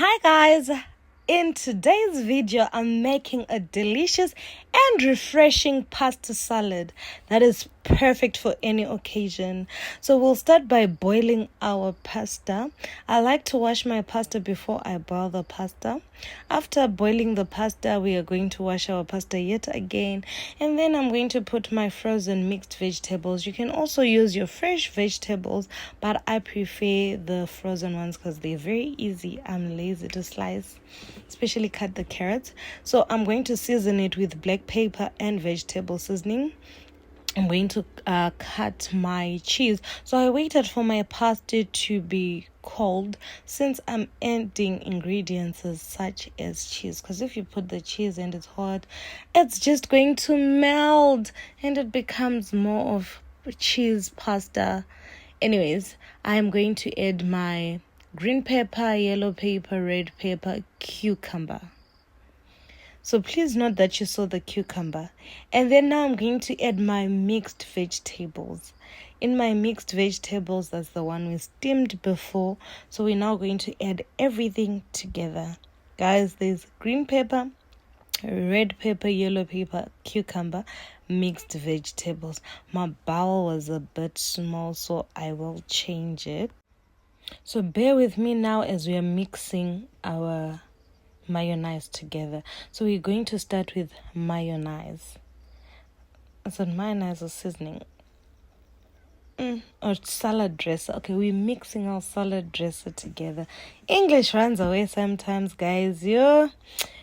Hi guys, in today's video I'm making a delicious and refreshing pasta salad that is perfect for any occasion. So we'll start by boiling our pasta. I like to wash my pasta before I boil the pasta. After boiling the pasta, we are going to wash our pasta yet again, and then I'm going to put my frozen mixed vegetables. You can also use your fresh vegetables, but I prefer the frozen ones because they're very easy. I'm lazy to slice, especially cut the carrots. So I'm going to season it with black pepper and vegetable seasoning. I'm going to cut my cheese. So I waited for my pasta to be cold since I'm adding ingredients such as cheese, because if you put the cheese and it's hot, it's just going to melt and it becomes more of cheese pasta. Anyways, I'm going to add my green pepper, yellow pepper, red pepper, cucumber. So please note that you saw the cucumber. And then now I'm going to add my mixed vegetables. In my mixed vegetables, that's the one we steamed before. So we're now going to add everything together. Guys, there's green pepper, red pepper, yellow pepper, cucumber, mixed vegetables. My bowl was a bit small, so I will change it. So bear with me now as we are mixing our mayonnaise together. So we're going to start with mayonnaise. Is it mayonnaise or seasoning? Or salad dressing. Okay, we're mixing our salad dressing together. English runs away sometimes, guys.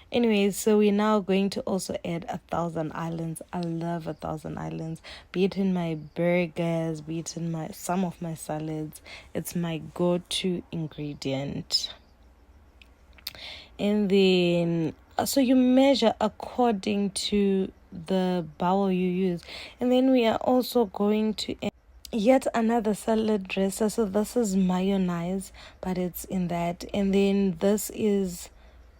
Anyways, so we're now going to also add 1,000 islands. I love 1,000 islands. Be it in my burgers, be it in some of my salads. It's my go-to ingredient. And then, so you measure according to the bowl you use. And then we are also going to add yet another salad dressing. So this is mayonnaise, but it's in that. And then this is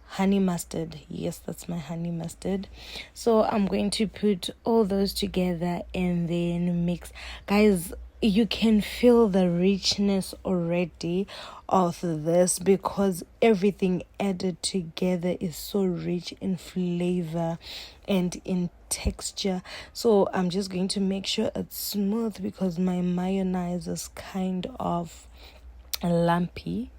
honey mustard. Yes, that's my honey mustard. So I'm going to put all those together and then mix. Guys, you can feel the richness already of this because everything added together is so rich in flavor and in texture. So I'm just going to make sure it's smooth because my mayonnaise is kind of lumpy.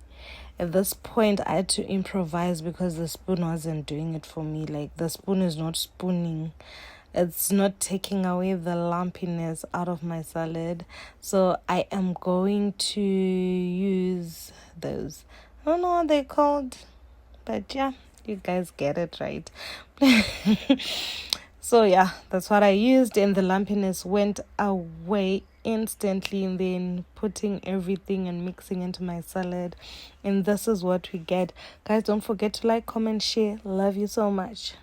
At this point, I had to improvise because the spoon wasn't doing it for me. Like, the spoon is not spooning. It's not taking away the lumpiness out of my salad. So I am going to use those. I don't know what they're called, but yeah, you guys get it right. So yeah, that's what I used, and the lumpiness went away instantly. And then putting everything and mixing into my salad, and this is what we get. Guys, don't forget to like, comment, share. Love you so much.